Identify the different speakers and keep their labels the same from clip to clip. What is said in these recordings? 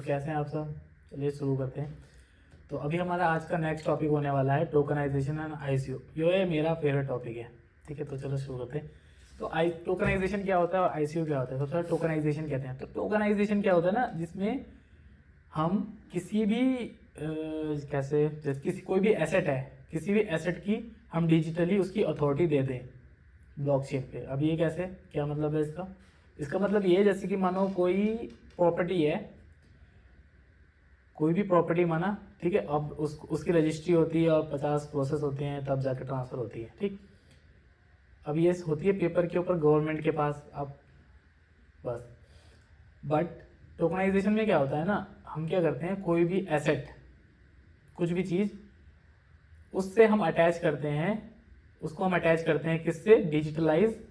Speaker 1: कैसे हैं आप सब? चलिए शुरू करते हैं। तो अभी हमारा आज का नेक्स्ट टॉपिक होने वाला है टोकनाइजेशन एंड आईसीयू। ये मेरा फेवरेट टॉपिक है, ठीक है। तो चलो शुरू करते हैं। तो टोकनाइजेशन क्या होता है और आईसीयू क्या होता है? सबसे पहले टोकनाइजेशन कहते हैं। तो टोकनाइजेशन क्या होता है ना, जिसमें हम किसी भी कैसे जैसे किसी कोई भी एसेट है, किसी भी एसेट की हम डिजिटली उसकी अथॉरिटी दे दें ब्लॉकचेन पे। अब ये कैसे, क्या मतलब है इसका? इसका मतलब ये है जैसे कि मानो कोई प्रॉपर्टी है, कोई भी प्रॉपर्टी माना, ठीक है। अब उसकी रजिस्ट्री होती है और 50 प्रोसेस होते हैं, तब जाकर ट्रांसफ़र होती है, ठीक। अब ये होती है पेपर के ऊपर गवर्नमेंट के पास, अब बस। बट टोकनाइजेशन में क्या होता है ना, हम क्या करते हैं, कोई भी एसेट, कुछ भी चीज़, उससे हम अटैच करते हैं, उसको हम अटैच करते हैं किससे? डिजिटलाइज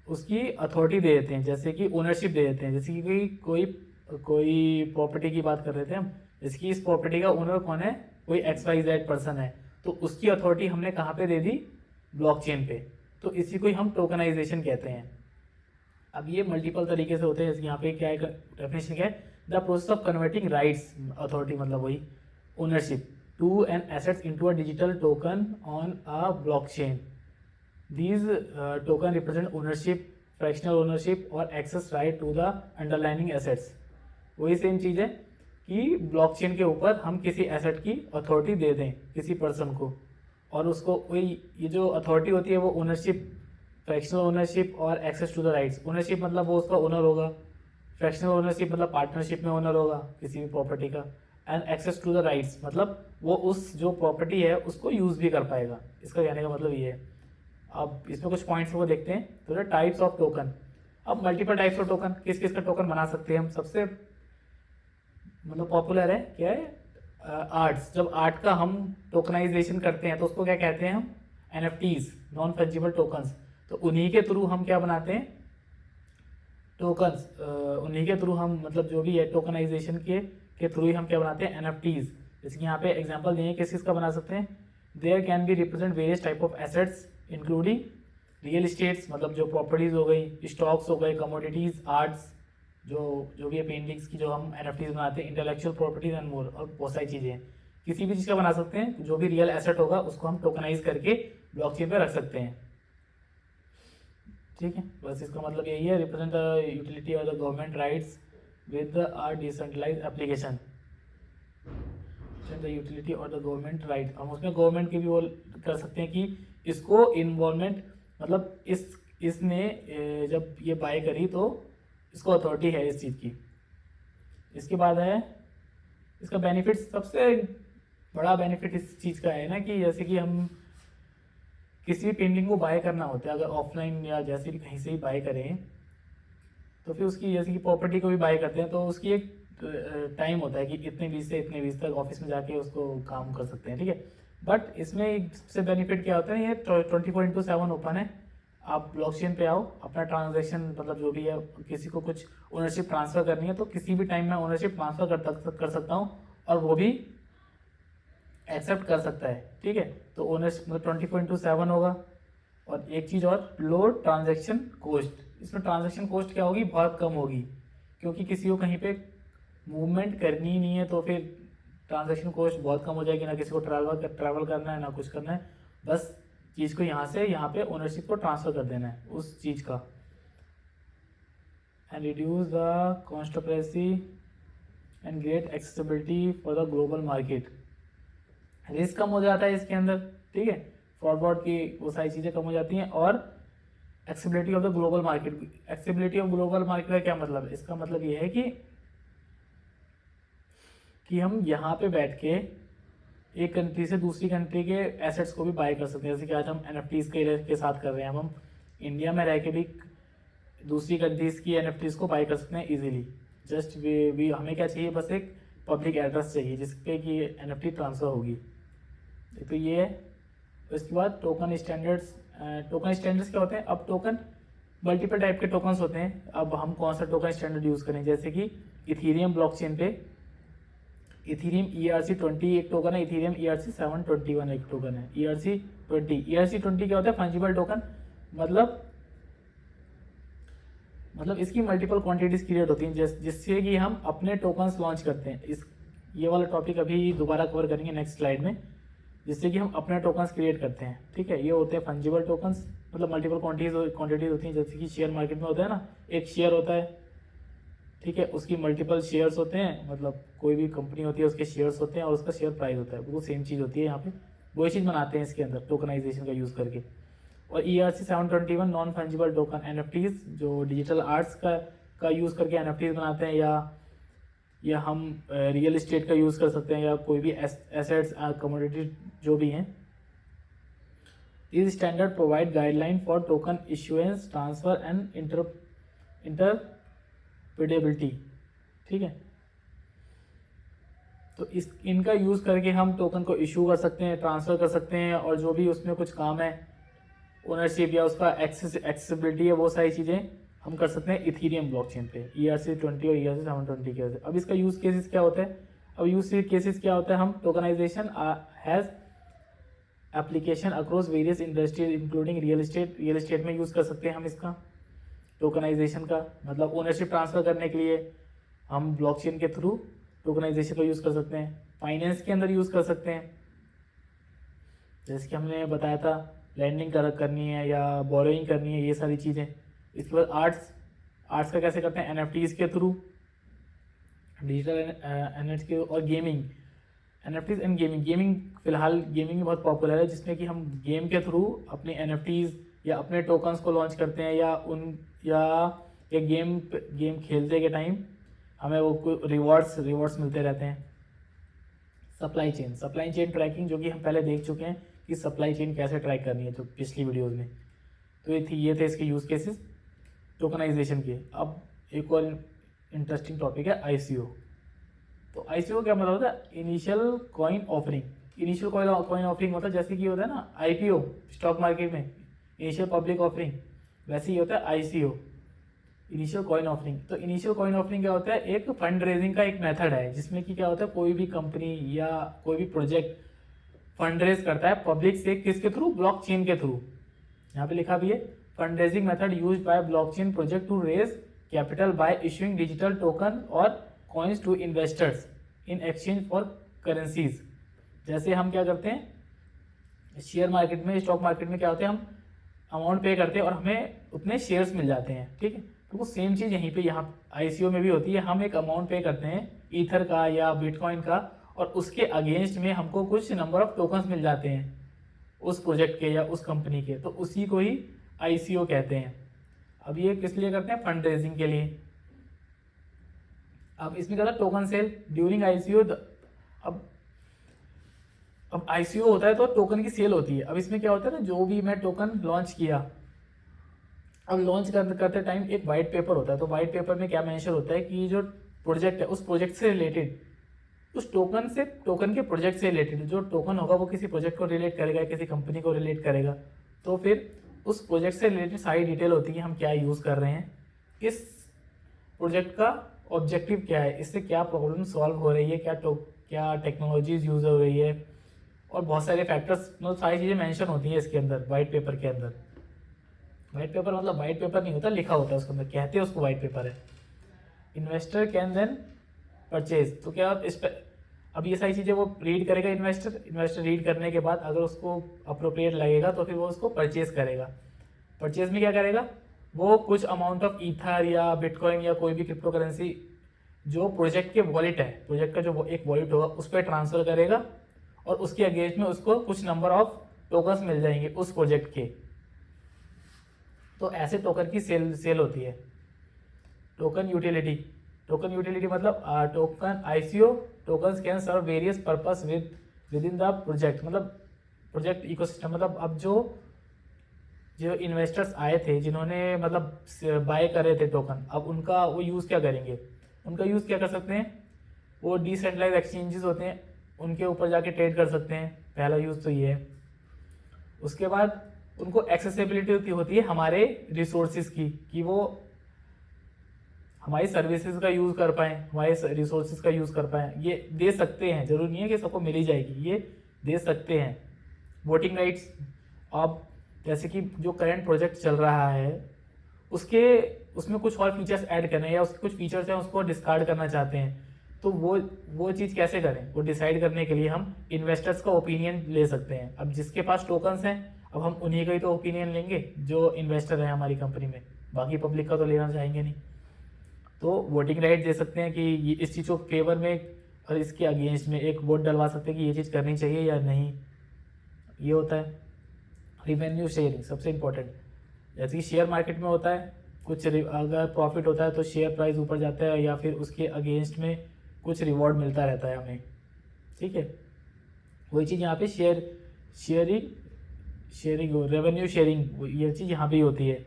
Speaker 1: उसकी अथॉरिटी दे देते हैं, जैसे कि ओनरशिप दे देते हैं। जैसे कि कोई प्रॉपर्टी की बात कर रहे थे हम, जैसे कि इस प्रॉपर्टी का ओनर कौन है, कोई XYZ पर्सन है, तो उसकी अथॉरिटी हमने कहाँ पे दे दी? ब्लॉकचेन पे। तो इसी को ही हम टोकनाइजेशन कहते हैं। अब ये मल्टीपल तरीके से होते हैं, जैसे यहाँ पे क्या है डेफिनेशन क्या है? The process of converting rights, authority मतलब वही ownership, to an assets into a digital token on a blockchain. These token represent ownership, fractional ownership और access right to the underlying assets। वही सेम चीज़ है कि blockchain के ऊपर हम किसी एसेट की अथॉरिटी दे दें किसी पर्सन को, और उसको वही ये जो अथॉरिटी होती है वो ओनरशिप, फ्रैक्शनल ओनरशिप और access to the rights. Ownership मतलब वो उसका ओनर होगा, फ्रैक्शनल ओनरशिप मतलब पार्टनरशिप में ओनर होगा किसी भी प्रॉपर्टी का, and access to the rights मतलब वो उस जो प्रॉपर्टी है उसको यूज़ भी कर पाएगा। इसका कहने का मतलब ये है। अब इसमें कुछ पॉइंट्स को देखते हैं। तो टाइप्स ऑफ टोकन, अब मल्टीपल टाइप्स ऑफ टोकन, किस किस का टोकन बना सकते हैं हम? सबसे मतलब पॉपुलर है क्या है? आर्ट्स। जब आर्ट का हम टोकनाइजेशन करते हैं तो उसको क्या कहते हैं हम? NFTs, non fungible tokens. तो उन्हीं के थ्रू हम क्या बनाते हैं? टोकन्स। उन्हीं के थ्रू हम मतलब जो भी है टोकनाइजेशन के थ्रू ही हम क्या बनाते हैं? NFTs। जैसे कि यहाँ पे एग्जांपल दिए, किस किस का बना सकते हैं? There can be represent various type of assets including real estates, मतलब जो प्रॉपर्टीज हो गई, स्टॉक्स हो गए, कमोडिटीज, आर्ट्स, जो भी है पेंटिंग्स की जो हम NFTs बनाते हैं, इंटेलेक्चुअल प्रॉपर्टीज एंड मोर, और बहुत सारी चीज़ें हैं। किसी भी चीज़ का बना सकते हैं, जो भी रियल एसेट होगा उसको हम टोकनाइज करके ब्लॉकचेन पे रख सकते हैं, ठीक है। बस इसका मतलब यही है, represent the utility of the government rights with the decentralize application. The utility और द गवर्नमेंट राइट, हम उसमें गवर्नमेंट की भी वो कर सकते हैं कि इसको इन्वॉल्वमेंट, मतलब इसने जब ये बाय करी तो इसको अथॉरिटी है इस चीज़ की। इसके बाद है इसका बेनिफिट, सबसे बड़ा बेनिफिट इस चीज़ का है ना कि जैसे कि हम किसी भी पेंटिंग को बाय करना होता है, अगर ऑफलाइन या जैसे भी कहीं से ही बाय करें, तो फिर उसकी जैसे कि प्रॉपर्टी को भी बाय करते हैं तो उसकी एक टाइम होता है कि इतने 20 से इतने 20 तक ऑफिस में जाके उसको काम कर सकते हैं, ठीक है। बट इसमें सबसे बेनिफिट क्या होता है, ये 24/7 ओपन है। आप ब्लॉकचेन पे आओ, अपना ट्रांजैक्शन मतलब जो भी है, किसी को कुछ ओनरशिप ट्रांसफ़र करनी है तो किसी भी टाइम में ओनरशिप ट्रांसफ़र कर सकता हूँ, और वो भी एक्सेप्ट कर सकता है, ठीक है। तो ओनरशिप मतलब 24/7 होगा। और एक चीज़ और, लो ट्रांजैक्शन कॉस्ट। इसमें ट्रांजैक्शन कॉस्ट क्या होगी? बहुत कम होगी, क्योंकि किसी को कहीं पे मूवमेंट करनी ही नहीं है तो फिर ट्रांजैक्शन कॉस्ट बहुत कम हो जाएगी। ना किसी को ट्रैवल करना है, ना कुछ करना है, बस चीज़ को यहाँ से यहाँ पे ओनरशिप को ट्रांसफ़र कर देना है उस चीज़ का। एंड रिड्यूस द कॉन्स्टोप्रेसी and great accessibility for the global market. Risk कम हो जाता है इसके अंदर, ठीक है। फॉरवर्ड की वो सारी चीज़ें कम हो जाती हैं। और accessibility of the global market. Accessibility of global market का क्या मतलब है? इसका मतलब ये है कि हम यहाँ पे बैठ के एक कंट्री से दूसरी कंट्री के एसेट्स को भी बाय कर सकते हैं। जैसे कि आज हम NFTs के साथ कर रहे हैं, हम इंडिया में रह के भी दूसरी कंट्रीज़ की NFTs को बाय कर सकते हैं इजीली। जस्ट वी हमें क्या चाहिए? बस एक पब्लिक एड्रेस चाहिए जिस पे कि NFT ट्रांसफ़र होगी। तो ये है। उसके बाद टोकन स्टैंडर्ड्स। टोकन स्टैंडर्ड्स क्या होते हैं? अब टोकन मल्टीपल टाइप के टोकन्स होते हैं। अब हम कौन सा टोकन स्टैंडर्ड यूज़ करें? जैसे कि इथीरियम ब्लॉकचेन पे इथीरियम ERC20 एक टोकन है, इथीरियम ERC721 एक टोकन है। ERC20 क्या होता है? फंजिबल टोकन, मतलब मतलब इसकी मल्टीपल क्वांटिटीज क्रिएट होती हैं जिससे कि हम अपने टोकन्स लॉन्च करते हैं। इस ये वाला टॉपिक अभी दोबारा कवर करेंगे नेक्स्ट स्लाइड में, जिससे कि हम अपने टोकन्स क्रिएट करते हैं। ठीक है, ये होते हैं फंजिबल टोकन्स, मतलब मल्टीपल क्वांटिटीज होती हैं। जैसे कि शेयर मार्केट में होता है ना, एक शेयर होता है, ठीक है, उसकी मल्टीपल शेयर्स होते हैं, मतलब कोई भी कंपनी होती है उसके शेयर्स होते हैं और उसका शेयर प्राइस होता है, बिल्कुल सेम चीज़ होती है यहाँ पे। वही चीज़ बनाते हैं इसके अंदर टोकनाइजेशन का यूज़ करके। और ERC 721 non fungible token NFTs, जो डिजिटल आर्ट्स का यूज़ करके NFTs बनाते हैं, या हम रियल इस्टेट का यूज़ कर सकते हैं, या कोई भी एसेट्स कमोडिटी जो भी हैं। This standard provide guideline for token issuance, transfer and interpretability. ठीक है, तो इनका यूज़ करके हम टोकन को इशू कर सकते हैं, ट्रांसफ़र कर सकते हैं, और जो भी उसमें कुछ काम है, ओनरशिप या उसका एक्सेसिबिलिटी है, वो सारी चीज़ें हम कर सकते हैं इथीरियम ब्लॉकचेन पे, ERC20 और ERC 720 की वजह से। अब इसका यूज़ केसेस क्या होता है? अब यूज़ केसेस क्या होता है? हम tokenization has application across various industries including real estate में यूज़ कर सकते हैं हम इसका टोकनाइजेशन का, मतलब ओनरशिप ट्रांसफ़र करने के लिए हम ब्लॉकचेन के थ्रू टोकनाइजेशन का यूज़ कर सकते हैं। फाइनेंस के अंदर यूज़ कर सकते हैं, जैसे कि हमने बताया था, लैंडिंग करनी है या बोरोइंग करनी है, ये सारी चीज़ें। इसके बाद आर्ट्स का कैसे करते हैं? NFTs के थ्रू, डिजिटल NFTs के, और गेमिंग, NFTs एंड गेमिंग फिलहाल गेमिंग बहुत पॉपुलर है, जिसमें कि हम गेम के थ्रू अपने NFTs या अपने टोकन्स को लॉन्च करते हैं, या गेम खेलते के टाइम हमें वो रिवॉर्ड्स मिलते रहते हैं। सप्लाई चेन ट्रैकिंग, जो कि हम पहले देख चुके हैं कि सप्लाई चेन कैसे ट्रैक करनी है, तो पिछली वीडियोस में। तो ये थे इसके यूज़ केसेस टोकनाइजेशन के। अब एक और इंटरेस्टिंग टॉपिक है ICO। तो ICO क्या मतलब होता है? Initial coin offering. Initial coin offering होता है जैसे कि होता है ना IPO स्टॉक मार्केट में, इनिशियल पब्लिक ऑफरिंग, वैसे ही होता है ICO, इनिशियल कॉइन ऑफरिंग। तो इनिशियल कॉइन ऑफरिंग क्या होता है? एक फंड रेजिंग का एक मेथड है, जिसमें कि क्या होता है, कोई भी कंपनी या कोई भी प्रोजेक्ट फंड रेज करता है पब्लिक से, किसके थ्रू? ब्लॉकचेन के थ्रू। यहाँ पे लिखा भी है, fund raising method used by blockchain project to raise capital by issuing digital token और coins to investors in exchange for currencies. जैसे हम क्या करते हैं, शेयर मार्केट में, स्टॉक मार्केट में क्या होते हैं, हम अमाउंट पे करते हैं और हमें उतने शेयर्स मिल जाते हैं। ठीक है, तो वो सेम चीज़ यहीं पे यहाँ ICO में भी होती है। हम एक अमाउंट पे करते हैं ईथर का या बिटकॉइन का, और उसके अगेंस्ट में हमको कुछ नंबर ऑफ टोकन्स मिल जाते हैं उस प्रोजेक्ट के या उस कंपनी के, तो उसी को ही ICO कहते हैं। अब ये किस लिए करते हैं? फंड रेजिंग के लिए। अब इसमें क्या होता है? Token sale during ICO। अब ICO होता है तो टोकन की सेल होती है। अब इसमें क्या होता है ना, जो भी मैं टोकन लॉन्च किया, अब लॉन्च करते टाइम एक वाइट पेपर होता है। तो वाइट पेपर में क्या मेंशन होता है कि जो प्रोजेक्ट है उस प्रोजेक्ट से रिलेटेड, उस टोकन के प्रोजेक्ट से रिलेटेड जो टोकन होगा वो किसी प्रोजेक्ट को रिलेट करेगा, किसी कंपनी को रिलेट करेगा। तो फिर उस प्रोजेक्ट से रिलेटेड सारी डिटेल होती है, हम क्या यूज़ कर रहे हैं, इस प्रोजेक्ट का ऑब्जेक्टिव क्या है, इससे क्या प्रॉब्लम सॉल्व हो रही है, क्या टेक्नोलॉजीज यूज़ हो रही है, और बहुत सारे फैक्टर्स, मतलब सारी चीज़ें मेंशन होती हैं इसके अंदर, वाइट पेपर के अंदर। वाइट पेपर मतलब वाइट पेपर नहीं होता, लिखा होता है उसके अंदर, कहते हैं उसको वाइट पेपर है। Investor can then purchase. तो क्या इस पर अब ये सारी चीज़ें वो रीड करेगा इन्वेस्टर रीड करने के बाद अगर उसको अप्रोप्रिएट लगेगा तो फिर वो उसको परचेज करेगा। परचेज में क्या करेगा? वो कुछ अमाउंट ऑफ ईथर या बिटकॉइन या कोई भी क्रिप्टो करेंसी जो प्रोजेक्ट के वॉलेट है, प्रोजेक्ट का जो एक वॉलेट होगा उस पर ट्रांसफर करेगा, और उसके अगेंस्ट में उसको कुछ नंबर ऑफ टोकन्स मिल जाएंगे उस प्रोजेक्ट के। तो ऐसे टोकन की सेल होती है। टोकन यूटिलिटी मतलब token ICO tokens can serve various purpose within the project, मतलब प्रोजेक्ट इकोसिस्टम। मतलब अब जो इन्वेस्टर्स आए थे, जिन्होंने मतलब बाय करे थे टोकन, अब उनका वो यूज़ क्या करेंगे? उनका यूज़ क्या कर सकते हैं? वो डिसेंट्रलाइज एक्सचेंजेस होते हैं, उनके ऊपर जाके ट्रेड कर सकते हैं। पहला यूज़ तो ये है। उसके बाद उनको एक्सेसिबिलिटी होती है हमारे रिसोर्सेज की, कि वो हमारी सर्विसेज का यूज़ कर पाएँ, हमारे रिसोर्सेज का यूज़ कर पाएँ। ये दे सकते हैं, जरूरी नहीं है कि सबको मिल ही जाएगी, ये दे सकते हैं। वोटिंग राइट्स, अब जैसे कि जो करंट प्रोजेक्ट चल रहा है उसमें कुछ और फीचर्स ऐड करने हैं या उसके कुछ फीचर्स हैं उसको डिस्कार्ड करना चाहते हैं, तो वो चीज़ कैसे करें, वो डिसाइड करने के लिए हम इन्वेस्टर्स का ओपिनियन ले सकते हैं। अब जिसके पास टोकन्स हैं, अब हम उन्हीं का ही तो ओपिनियन लेंगे जो इन्वेस्टर हैं हमारी कंपनी में, बाकी पब्लिक का तो लेना चाहेंगे नहीं। तो वोटिंग राइट दे सकते हैं कि ये इस चीज़ को फेवर में और इसके अगेंस्ट में एक वोट डलवा सकते हैं कि ये चीज़ करनी चाहिए या नहीं। ये होता है रिवेन्यू शेयरिंग, सबसे इम्पोर्टेंट। जैसे कि शेयर मार्केट में होता है, कुछ अगर प्रॉफिट होता है तो शेयर प्राइस ऊपर जाता है या फिर उसके अगेंस्ट में कुछ रिवॉर्ड मिलता रहता है हमें, ठीक है। वही चीज़ यहाँ पे शेयरिंग रेवेन्यू शेयरिंग, ये चीज़ यहाँ पे ही होती है।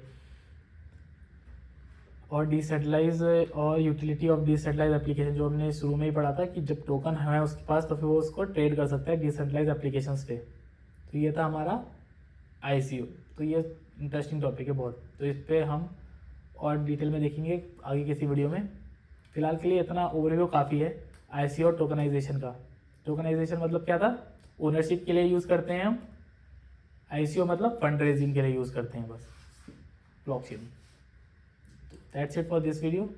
Speaker 1: और डिसेंट्रलाइज और यूटिलिटी ऑफ डिसेंट्रलाइज एप्लीकेशन, जो हमने शुरू में ही पढ़ा था कि जब टोकन है उसके पास तो फिर वो उसको ट्रेड कर सकता है डिसेंट्रलाइज एप्लीकेशंस पे। तो ये था हमारा ICO। तो ये इंटरेस्टिंग टॉपिक है बहुत, तो इस पर हम और डिटेल में देखेंगे आगे किसी वीडियो में। फिलहाल के लिए इतना ओवरव्यू काफ़ी है ICO और टोकनाइजेशन का। टोकनाइजेशन मतलब क्या था, ओनरशिप के लिए यूज़ करते हैं हम, ICO मतलब फंड रेजिंग के लिए यूज़ करते हैं बस blockchain. That's it for this video.